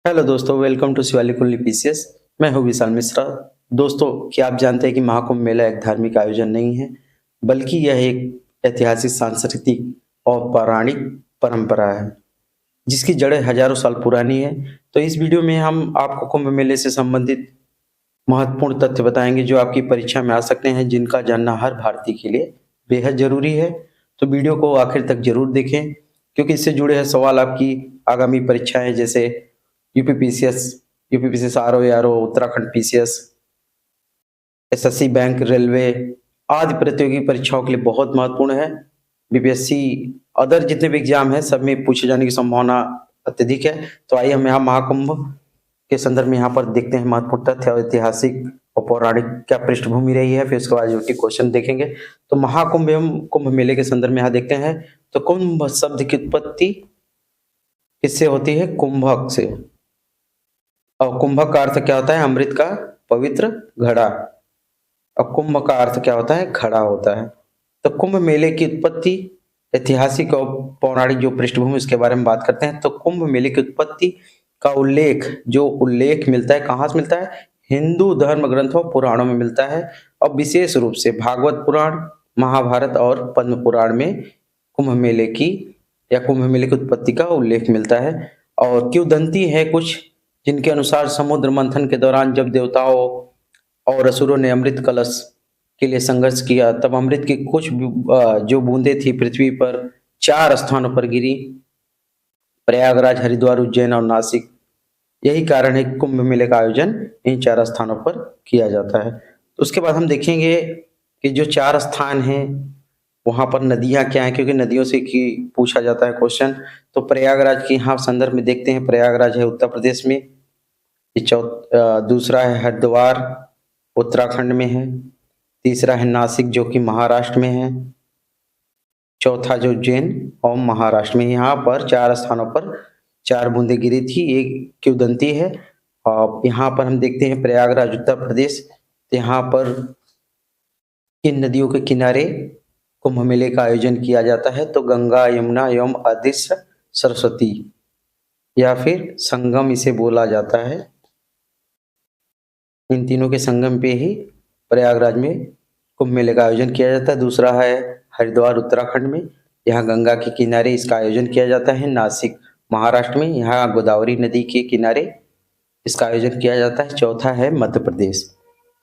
Hello दोस्तों, welcome to Shivalik कुल्ली PCS. मैं हूं विशाल मिश्रा। दोस्तों, क्या आप जानते हैं कि महाकुंभ मेला एक धार्मिक आयोजन नहीं है, बल्कि यह एक ऐतिहासिक, सांस्कृतिक और पौराणिक परंपरा है, जिसकी जड़ें हजारों साल पुरानी है। तो इस वीडियो में हम आपको कुंभ मेले से संबंधित महत्वपूर्ण तथ्य बताएंगे, जो आपकी परीक्षा में आ सकते हैं, जिनका जानना हर भारतीय के लिए बेहद जरूरी है। तो वीडियो को आखिर तक जरूर देखें, क्योंकि इससे जुड़े हैं सवाल आपकी आगामी परीक्षाएं, जैसे UPPCS, UPPCS RO, Uttarakhand PCS, SSC bank, railway आदि प्रतियोगी परीक्षाओं के लिए बहुत महत्वपूर्ण है। बीपीएससी अदर जितने भी एग्जाम है, सब में पूछे जाने की संभावना अत्यधिक है। तो आइए हम यहाँ महाकुंभ के संदर्भ में यहाँ पर देखते हैं महत्वपूर्ण तथ्य और ऐतिहासिक और पौराणिक क्या पृष्ठभूमि रही है। फिर उसके बाद जो क्वेश्चन देखेंगे। तो महाकुंभ एवं कुंभ मेले के संदर्भ में यहाँ देखते हैं। तो कुंभ शब्द की उत्पत्ति किससे होती है? कुंभक से। और कुंभक का अर्थ क्या होता है? अमृत का पवित्र घड़ा। और कुंभ का अर्थ क्या होता है? घड़ा होता है। तो कुंभ मेले की उत्पत्ति, ऐतिहासिक और पौराणिक जो पृष्ठभूमि, उसके बारे में बात करते हैं। तो कुंभ मेले की उत्पत्ति का उल्लेख मिलता है, कहाँ से मिलता है? हिंदू धर्म ग्रंथों, पुराणों में मिलता है। और विशेष रूप से भागवत पुराण, महाभारत और पद्म पुराण में कुंभ मेले की या कुंभ मेले की उत्पत्ति का उल्लेख मिलता है। और किंवदंती है कुछ, जिनके अनुसार समुद्र मंथन के दौरान जब देवताओं और असुरों ने अमृत कलश के लिए संघर्ष किया, तब अमृत की कुछ जो बूंदें थी पृथ्वी पर 4 स्थानों पर गिरी: प्रयागराज, हरिद्वार, उज्जैन और नासिक। यही कारण है कि कुंभ मेले का आयोजन इन 4 स्थानों पर किया जाता है। तो उसके बाद हम देखेंगे कि जो 4 स्थान हैं, वहां पर नदियां क्या हैं, क्योंकि नदियों से की पूछा जाता है क्वेश्चन। तो प्रयागराज के यहाँ संदर्भ में देखते हैं। प्रयागराज है उत्तर प्रदेश में। दूसरा है हरिद्वार, उत्तराखंड में है। तीसरा है नासिक, जो कि महाराष्ट्र में है। चौथा जो उज्जैन और महाराष्ट्र में। यहाँ पर 4 स्थानों पर 4 बूंदें गिरी थी, एक किंवदंती है। और यहाँ पर हम देखते हैं प्रयागराज उत्तर प्रदेश। तो यहाँ पर इन नदियों के किनारे कुंभ मेले का आयोजन किया जाता है। तो गंगा, यमुना एवं अदृश्य सरस्वती, या फिर संगम इसे बोला जाता है। इन तीनों के संगम पे ही प्रयागराज में कुंभ मेले का आयोजन किया जाता है। दूसरा है हरिद्वार उत्तराखंड में, यहाँ गंगा के किनारे इसका आयोजन किया जाता है। नासिक महाराष्ट्र में, यहाँ गोदावरी नदी के किनारे इसका आयोजन किया जाता है। चौथा है मध्य प्रदेश,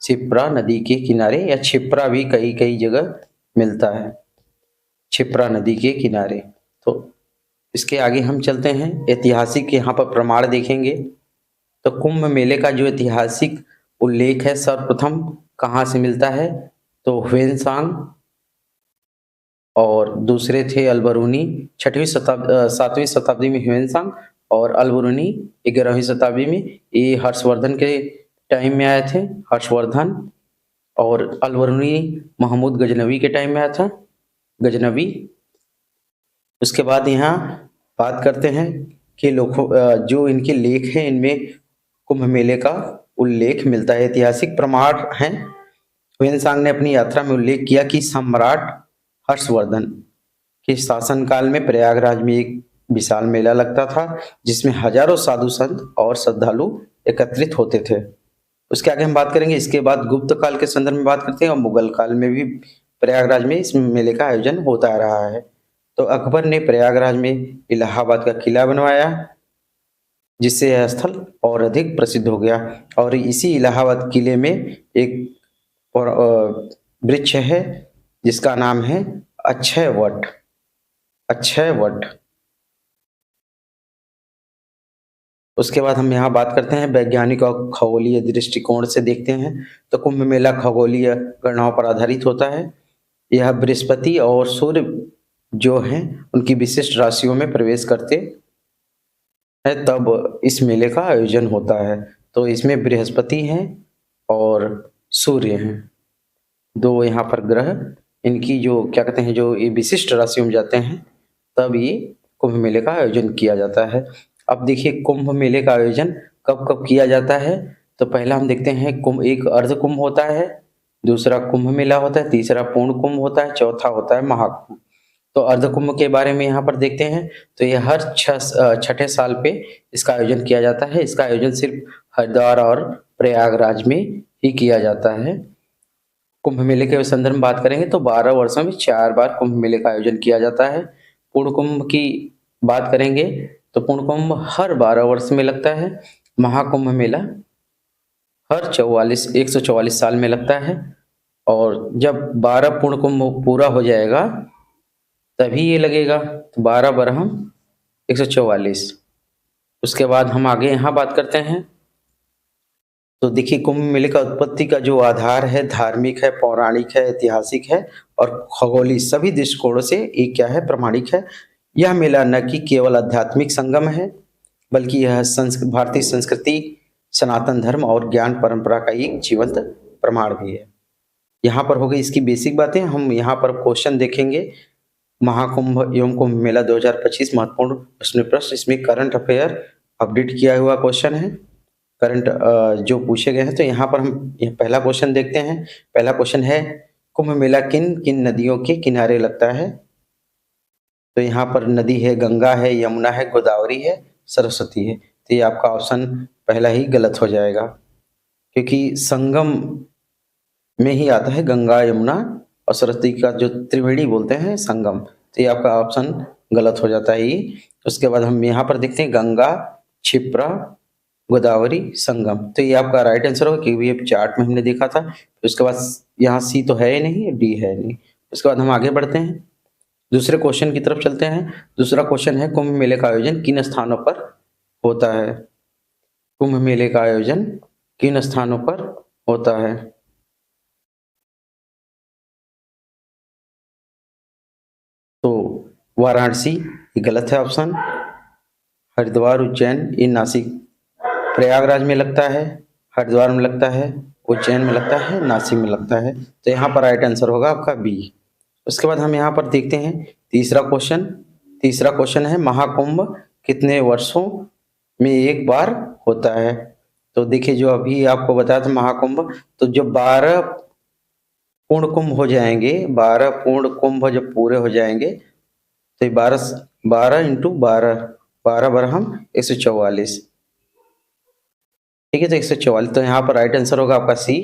क्षिप्रा नदी के किनारे, या क्षिप्रा भी कई कई जगह मिलता है, क्षिप्रा नदी के किनारे। तो इसके आगे हम चलते हैं, ऐतिहासिक यहाँ पर प्रमाण देखेंगे। तो कुंभ मेले का जो ऐतिहासिक उल्लेख है, सर्वप्रथम कहाँ से मिलता है? तो ह्वेनसांग और दूसरे थे अलबरूनी। 7वीं शताब्दी में ह्वेनसांग और अलबरूनी 11वीं शताब्दी में। ये हर्षवर्धन के टाइम में आए थे, हर्षवर्धन। और अलबरूनी महमूद गजनवी के टाइम में आया था, गजनवी। उसके बाद यहाँ बात करते हैं कि जो इनके लेख हैं, इनमें कुंभ मेले का उल्लेख मिलता है, ऐतिहासिक प्रमाण है। ह्वेनसांग ने अपनी यात्रा में उल्लेख किया कि सम्राट हर्षवर्धन के शासनकाल में प्रयागराज में एक विशाल मेला लगता था, जिसमें हजारों साधु संत और श्रद्धालु एकत्रित होते थे। उसके आगे हम बात करेंगे। इसके बाद गुप्त काल के संदर्भ में बात करते हैं, और मुगल काल में भी प्रयागराज में इस मेले का आयोजन होता रहा है। तो अकबर ने प्रयागराज में इलाहाबाद का किला बनवाया, जिससे यह स्थल और अधिक प्रसिद्ध हो गया। और इसी इलाहाबाद किले में एक वृक्ष है, जिसका नाम है अक्षय वट। अक्षय वट। उसके बाद हम यहाँ बात करते हैं वैज्ञानिक और खगोलीय दृष्टिकोण से देखते हैं। तो कुंभ मेला खगोलीय गणनाओं पर आधारित होता है। यह बृहस्पति और सूर्य जो हैं, उनकी विशिष्ट राशियों में प्रवेश करते है, तब इस मेले का आयोजन होता है। तो इसमें बृहस्पति हैं और सूर्य हैं, 2 यहाँ पर ग्रह। इनकी जो क्या कहते हैं, जो ये विशिष्ट राशियों में जाते हैं, तब ये कुंभ मेले का आयोजन किया जाता है। अब देखिए, कुंभ मेले का आयोजन कब कब किया जाता है। तो पहला हम देखते हैं, कुंभ एक अर्ध कुंभ होता है, दूसरा कुंभ मेला होता है, तीसरा पूर्ण कुंभ होता है, चौथा होता है महाकुंभ। तो अर्धकुंभ के बारे में यहाँ पर देखते हैं। तो ये हर छठे साल पे इसका आयोजन किया जाता है। इसका आयोजन सिर्फ हरिद्वार और प्रयागराज में ही किया जाता है। कुंभ मेले के संदर्भ में बात करेंगे तो 12 वर्षों में 4 बार कुंभ मेले का आयोजन किया जाता है। पूर्ण कुंभ की बात करेंगे तो पूर्ण कुंभ हर 12 वर्ष में लगता है। महाकुंभ मेला हर 144 साल में लगता है। और जब 12 पूर्ण कुंभ पूरा हो जाएगा तभी ये लगेगा। तो 12 बरहम 144। उसके बाद हम आगे यहाँ बात करते हैं। तो देखिए, कुंभ मेले का उत्पत्ति का जो आधार है धार्मिक है, पौराणिक है, ऐतिहासिक है और खगोलीय सभी दृष्टिकोणों से ये क्या है, प्रमाणिक है। यह मेला न कि केवल आध्यात्मिक संगम है बल्कि यह भारतीय संस्कृति, सनातन धर्म और ज्ञान परंपरा का एक जीवंत प्रमाण भी है। यहाँ पर हो गई इसकी बेसिक बातें। हम यहाँ पर क्वेश्चन देखेंगे। महाकुंभ एवं कुंभ मेला 2025 महत्वपूर्ण प्रश्न। इसमें करंट अफेयर अपडेट किया हुआ क्वेश्चन है, करंट जो पूछे गए हैं। तो यहाँ पर हम पहला क्वेश्चन देखते हैं। पहला क्वेश्चन है, कुंभ मेला किन किन नदियों के किनारे लगता है? तो यहाँ पर नदी है, गंगा है, यमुना है, गोदावरी है, सरस्वती है। तो ये आपका ऑप्शन पहला ही गलत हो जाएगा, क्योंकि संगम में ही आता है गंगा, यमुना और सरस्वती का जो त्रिवेणी बोलते हैं संगम। तो ये आपका ऑप्शन गलत हो जाता है ये। उसके बाद हम यहाँ पर देखते हैं गंगा, क्षिप्रा, गोदावरी, संगम। तो ये आपका राइट आंसर होगा, क्योंकि ये चार्ट में हमने देखा था। उसके बाद यहाँ सी तो है ही नहीं, डी है नहीं। उसके बाद हम आगे बढ़ते हैं, दूसरे क्वेश्चन की तरफ चलते हैं। दूसरा क्वेश्चन है, कुंभ मेले का आयोजन किन स्थानों पर होता है? कुंभ मेले का आयोजन किन स्थानों पर होता है? तो वाराणसी, ये गलत है ऑप्शन। हरिद्वार, उज्जैन, ये नासिक, प्रयागराज में लगता है, हरिद्वार में लगता है, उज्जैन में लगता है, नासिक में लगता है। तो यहाँ पर राइट आंसर होगा आपका बी। उसके बाद हम यहाँ पर देखते हैं तीसरा क्वेश्चन। तीसरा क्वेश्चन है, महाकुंभ कितने वर्षों में एक बार होता है? तो देखिए, जो अभी आपको बताया था महाकुंभ, तो जो 12 पूर्ण कुंभ हो जाएंगे, 12 पूर्ण कुंभ जब पूरे हो जाएंगे तो ये 12 इंटू 12 बरहम 144। ठीक है, तो 144। तो यहाँ पर राइट आंसर होगा आपका सी।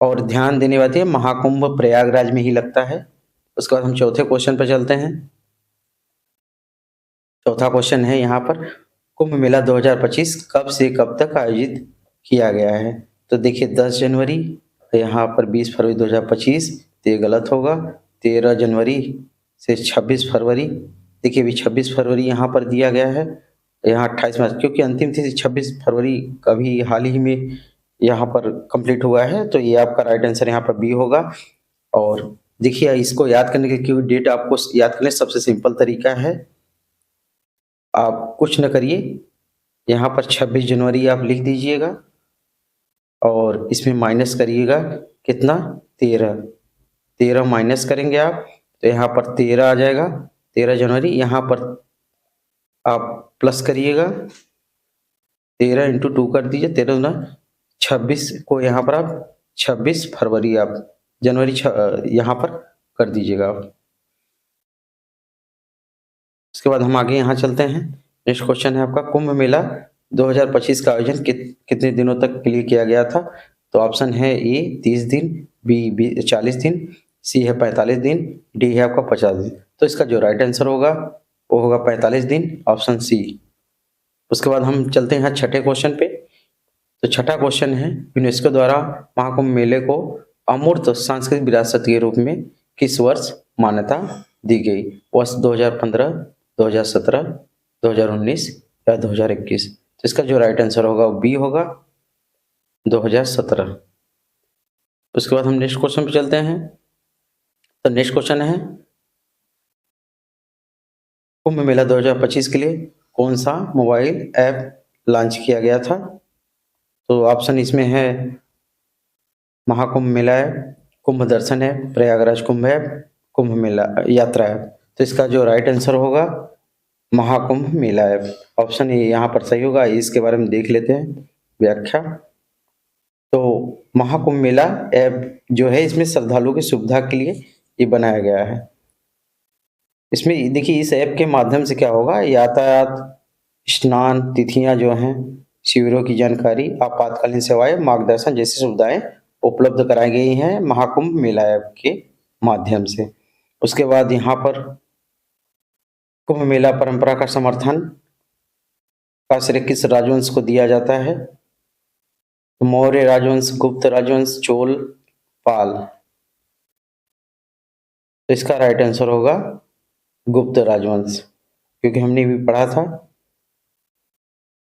और ध्यान देने वाली है, महाकुंभ प्रयागराज में ही लगता है। उसके बाद हम चौथे क्वेश्चन पर चलते हैं। चौथा क्वेश्चन है यहाँ पर, कुंभ मेला 2025 कब से कब तक आयोजित किया गया है? तो देखिए 10 जनवरी, यहाँ पर 20 फरवरी 2025, तो ये गलत होगा। 13 जनवरी से 26 फरवरी। देखिए अभी 26 फरवरी यहाँ पर दिया गया है, यहाँ 28 मार्च, क्योंकि अंतिम तिथि 26 फरवरी कभी हाल ही में यहाँ पर कंप्लीट हुआ है। तो ये आपका राइट आंसर यहाँ पर बी होगा। और देखिए इसको याद करने के, क्योंकि डेट आपको याद करने सबसे सिंपल तरीका है, आप कुछ न करिए, यहाँ पर 26 जनवरी आप लिख दीजिएगा और इसमें माइनस करिएगा कितना, 13 माइनस करेंगे आप, तो यहाँ पर 13 आ जाएगा, 13 जनवरी। यहाँ पर आप प्लस करिएगा, 13 इंटू 2 कर दीजिए, 13 ना 26 को यहाँ पर आप 26 फरवरी आप जनवरी यहाँ पर कर दीजिएगा आप। उसके बाद हम आगे यहाँ चलते हैं। नेक्स्ट क्वेश्चन है आपका, कुंभ मेला 2025 का आयोजन कितने दिनों तक के लिए किया गया था? तो ऑप्शन है ए 30 दिन, बी 40 दिन, सी है 45 दिन, डी है आपका 50 दिन। तो इसका जो राइट आंसर होगा वो होगा 45 दिन, ऑप्शन सी। उसके बाद हम चलते हैं छठे क्वेश्चन पे। तो छठा क्वेश्चन है, यूनेस्को द्वारा महाकुंभ मेले को अमूर्त सांस्कृतिक विरासत के रूप में किस वर्ष मान्यता दी गई? वर्ष 2015, 2017, 2019 या 2021? तो इसका जो राइट आंसर होगा वो बी होगा, 2017। उसके बाद हम नेक्स्ट क्वेश्चन पे चलते हैं। तो नेक्स्ट क्वेश्चन है, कुंभ मेला 2025 के लिए कौन सा मोबाइल ऐप लॉन्च किया गया था? तो ऑप्शन इसमें है महाकुंभ मेला ऐप, कुंभ दर्शन ऐप, प्रयागराज कुंभ ऐप, कुंभ मेला यात्रा ऐप। तो इसका जो राइट आंसर होगा महाकुंभ मेला ऐप, ऑप्शन ए यहाँ पर सही होगा। इसके बारे में देख लेते हैं व्याख्या। तो महाकुंभ मेला ऐप जो है, इसमें श्रद्धालुओं की सुविधा के लिए ये बनाया गया है। इसमें देखिए इस ऐप के माध्यम से क्या होगा, यातायात, स्नान तिथियां जो हैं, शिविरों की जानकारी, आपातकालीन सेवाएं, मार्गदर्शन जैसी सुविधाएं उपलब्ध कराई गई हैं महाकुंभ मेला ऐप के माध्यम से। उसके बाद यहाँ पर कुंभ मेला परंपरा का समर्थन का श्रेय किस राजवंश को दिया जाता है? मौर्य राजवंश, गुप्त राजवंश, चोल, पाल। तो इसका राइट आंसर होगा गुप्त राजवंश, क्योंकि हमने भी पढ़ा था।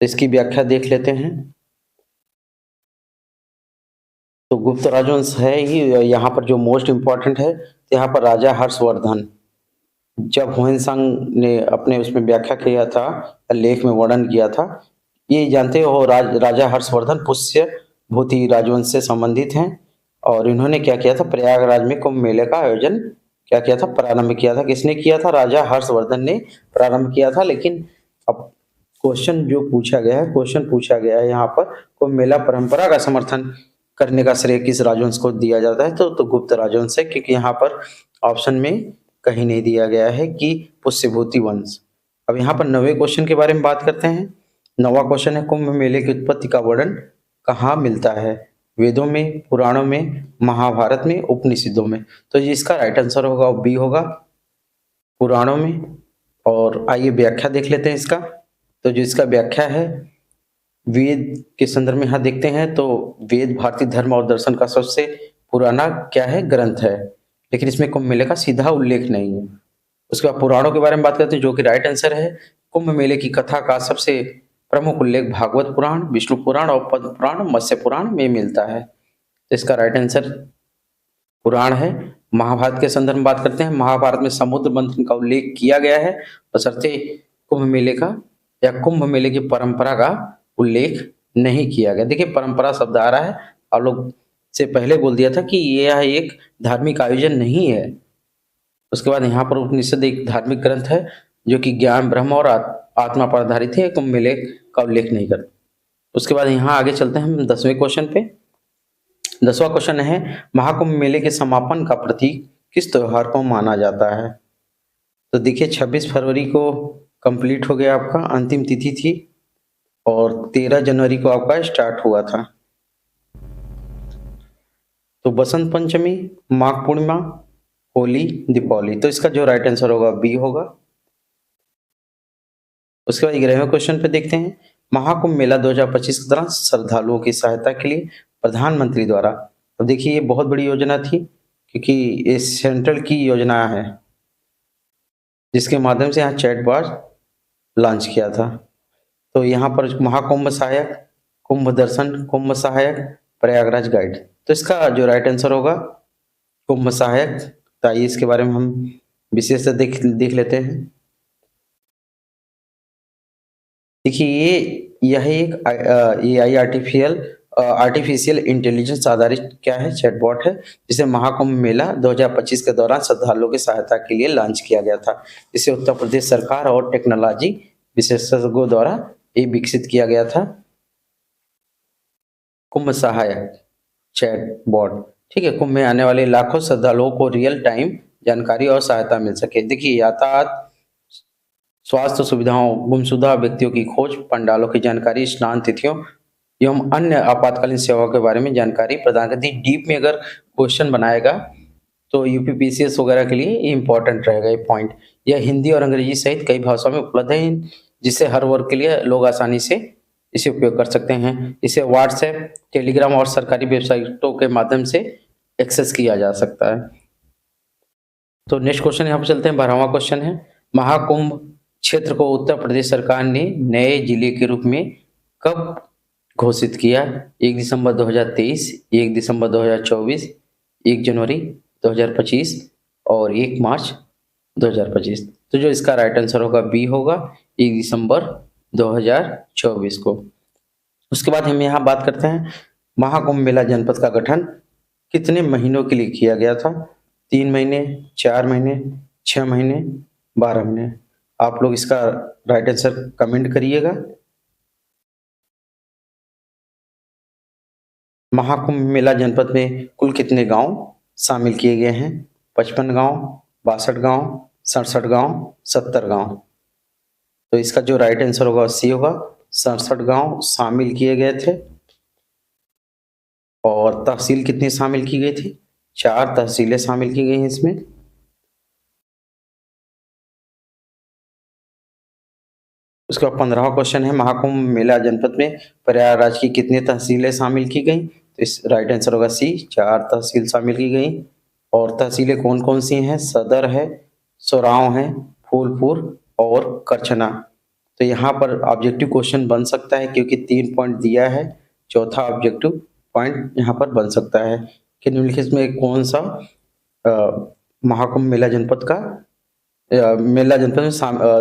तो इसकी व्याख्या देख लेते हैं। तो गुप्त राजवंश है ही यहाँ पर जो मोस्ट इम्पोर्टेंट है। तो यहाँ पर राजा हर्षवर्धन, जब हुएनसांग ने अपने उसमें व्याख्या किया था, लेख में वर्णन किया था, ये जानते हो राजा हर्षवर्धन पुष्य भूति राजवंश से संबंधित हैं। और इन्होंने क्या किया था, प्रयागराज में कुंभ मेले का आयोजन क्या किया था, प्रारंभ किया था। किसने किया था? राजा हर्षवर्धन ने प्रारंभ किया था। लेकिन अब क्वेश्चन जो पूछा गया है, क्वेश्चन पूछा गया है यहाँ पर, कुंभ मेला परंपरा का समर्थन करने का श्रेय किस राजवंश को दिया जाता है? तो गुप्त राजवंश है, क्योंकि यहाँ पर ऑप्शन में कहीं नहीं दिया गया है कि पुष्यभूति वंश। अब यहाँ पर 9वें क्वेश्चन के बारे में बात करते हैं। 9वां क्वेश्चन है, कुंभ मेले की उत्पत्ति का वर्णन कहाँ मिलता है? वेदों में, पुराणों में, महाभारत में, उपनिषदों में। तो इसका राइट आंसर होगा बी होगा, पुराणों में। और आइए व्याख्या देख लेते हैं इसका। तो जो इसका व्याख्या है, वेद के संदर्भ में यहाँ देखते हैं तो वेद भारतीय धर्म और दर्शन का सबसे पुराना क्या है, ग्रंथ है। लेकिन इसमें कुंभ मेले का सीधा उल्लेख नहीं है। उसके बाद पुराणों के बारे में बात करते हैं, जो कि राइट आंसर है। कुंभ मेले की कथा का सबसे प्रमुख उल्लेख भागवत पुराण, विष्णु पुराण और पद्म पुराण, मत्स्य पुराण में मिलता है। तो इसका राइट आंसर पुराण है। महाभारत के संदर्भ में बात करते हैं, महाभारत में समुद्र मंथन का उल्लेख किया गया है, बशर्ते कुंभ मेले का या कुंभ मेले की परंपरा का उल्लेख नहीं किया गया। देखिए परंपरा शब्द आ रहा है, आप लोग से पहले बोल दिया था कि यह एक धार्मिक आयोजन नहीं है। उसके बाद यहाँ पर उपनिषद एक धार्मिक ग्रंथ है जो कि ज्ञान, ब्रह्म और आत्मा पर आधारित है, कुंभ मेले का उल्लेख नहीं करता। उसके बाद यहाँ आगे चलते हैं हम 10वें क्वेश्चन पे। 10वां क्वेश्चन है, महाकुंभ मेले के समापन का प्रतीक किस त्योहार को माना जाता है? तो देखिए 26 फरवरी को कंप्लीट हो गया आपका, अंतिम तिथि थी, और 13 जनवरी को आपका स्टार्ट हुआ था। तो बसंत पंचमी, माघ पूर्णिमा, होली, दीपावली। तो इसका जो राइट आंसर होगा बी होगा। उसके बाद 11वें क्वेश्चन पे देखते हैं, महाकुंभ मेला 2025 के दौरान श्रद्धालुओं की सहायता के लिए प्रधानमंत्री द्वारा, तो देखिए ये बहुत बड़ी योजना थी, क्योंकि ये सेंट्रल की योजना है, जिसके माध्यम से यहाँ चैटबॉट लॉन्च किया था। तो यहाँ पर महाकुंभ सहायक, कुंभ दर्शन, कुंभ सहायक, प्रयागराज गाइड। तो इसका जो राइट आंसर होगा कुंभ सहायक। तो आइए इसके बारे में हम विशेष से देख लेते हैं। देखिए यह एक AI आर्टिफिशियल इंटेलिजेंस आधारित क्या है, चैटबॉट है, जिसे महाकुंभ मेला 2025 के दौरान श्रद्धालुओं की सहायता के लिए लॉन्च किया गया था। इसे उत्तर प्रदेश सरकार और टेक्नोलॉजी विशेषज्ञों द्वारा ये विकसित किया गया था, कुंभ सहायक चैटबॉट। ठीक है, कुंभ में आने वाले लाखों श्रद्धालुओं को रियल टाइम जानकारी और सहायता मिल सके। देखिए यातायात, स्वास्थ्य सुविधाओं, गुमशुदा व्यक्तियों की खोज, पंडालों की जानकारी, स्नान तिथियों एवं अन्य आपातकालीन सेवाओं के बारे में जानकारी प्रदान करती है। डीप में अगर क्वेश्चन बनाएगा तो यूपीपीसीएस वगैरह के लिए इंपॉर्टेंट रहेगा ये पॉइंट। यह हिंदी और अंग्रेजी सहित कई भाषाओं में उपलब्ध है, जिससे हर वर्ग के लिए लोग आसानी से इसे उपयोग कर सकते हैं। इसे व्हाट्सएप, टेलीग्राम और सरकारी वेबसाइटों के माध्यम से एक्सेस किया जा सकता है। तो नेक्स्ट क्वेश्चन यहाँ पर चलते हैं, 12वां क्वेश्चन है, महाकुंभ क्षेत्र को उत्तर प्रदेश सरकार ने नए जिले के रूप में कब घोषित किया? 1 दिसंबर 2023, 1 दिसंबर 2024, 1 जनवरी 2025 और 1 मार्च 2025। तो जो इसका राइट आंसर होगा बी होगा, 1 दिसंबर 2024 को। उसके बाद हम यहाँ बात करते हैं, महाकुंभ मेला जनपद का गठन कितने महीनों के लिए किया गया था? 3 महीने, 4 महीने, 6 महीने, 12 महीने। आप लोग इसका राइट आंसर कमेंट करिएगा। महाकुंभ मेला जनपद में कुल कितने गांव शामिल किए गए हैं? 55 गांव, 62 गांव, 67 गांव, 70 गांव। तो इसका जो राइट आंसर होगा सी होगा, 67 गांव शामिल किए गए थे। और तहसील कितनी शामिल की गई थी? 4 तहसीलें शामिल की गई हैं इसमें। उसके बाद 15वां क्वेश्चन है, महाकुंभ मेला जनपद में प्रयागराज की कितनी तहसीलें शामिल की गई? तो इस राइट आंसर होगा सी, 4 तहसील शामिल की गई। और तहसीलें कौन कौन सी हैं? सदर है, सोराव है, फूलपुर और करछना। तो यहाँ पर ऑब्जेक्टिव क्वेश्चन बन सकता है क्योंकि 3 पॉइंट दिया है। चौथा ऑब्जेक्टिव पॉइंट यहाँ पर बन सकता है कि निम्नलिखित में कौन सा महाकुंभ मेला जनपद का मेला जनपद में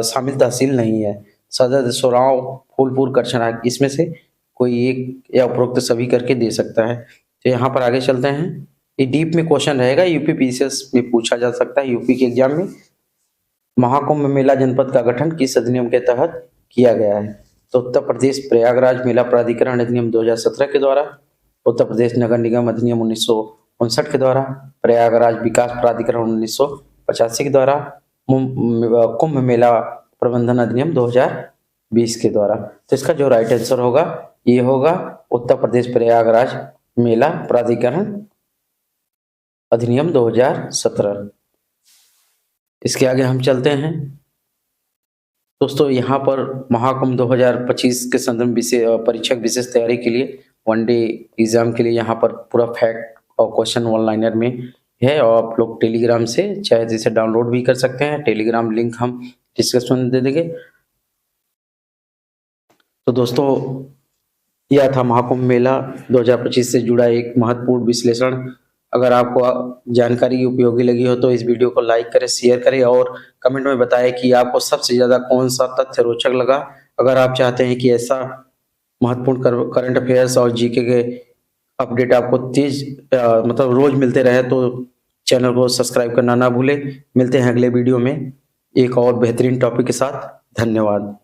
शामिल तहसील नहीं है? सदर, सोराव, फूलपुर, करछना, इसमें से कोई एक या उपरोक्त सभी करके दे सकता है। तो यहाँ पर आगे चलते हैं। ये डीप में क्वेश्चन रहेगा, यूपी पीसीएस में पूछा जा सकता है, यूपी के एग्जाम में। महाकुंभ मेला जनपद का गठन किस अधिनियम के तहत किया गया है? तो उत्तर प्रदेश प्रयागराज मेला प्राधिकरण अधिनियम 2017 के द्वारा, उत्तर प्रदेश नगर निगम अधिनियम 1959 के द्वारा, प्रयागराज विकास प्राधिकरण 1985 के द्वारा, कुंभ मेला प्रबंधन अधिनियम 2020 के द्वारा। तो इसका जो राइट आंसर होगा ये होगा उत्तर प्रदेश प्रयागराज मेला प्राधिकरण अधिनियम 2017। इसके आगे हम चलते हैं। दोस्तों यहाँ पर महाकुंभ 2025 के संदर्भ परीक्षक विशेष तैयारी के लिए वनडे एग्जाम के लिए यहाँ पर पूरा फैक्ट और क्वेश्चन वन लाइनर में है, और आप लोग टेलीग्राम से चाहे इसे डाउनलोड भी कर सकते हैं। टेलीग्राम लिंक हम डिस्क्रिप्शन में दे देंगे। तो दोस्तों यह था महाकुंभ मेला 2025 से जुड़ा एक महत्वपूर्ण विश्लेषण। अगर आपको जानकारी उपयोगी लगी हो तो इस वीडियो को लाइक करें, शेयर करें और कमेंट में बताएं कि आपको सबसे ज़्यादा कौन सा तथ्य रोचक लगा। अगर आप चाहते हैं कि ऐसा महत्वपूर्ण करंट अफेयर्स और जीके के अपडेट आपको मतलब रोज मिलते रहे तो चैनल को सब्सक्राइब करना ना भूलें। मिलते हैं अगले वीडियो में एक और बेहतरीन टॉपिक के साथ। धन्यवाद।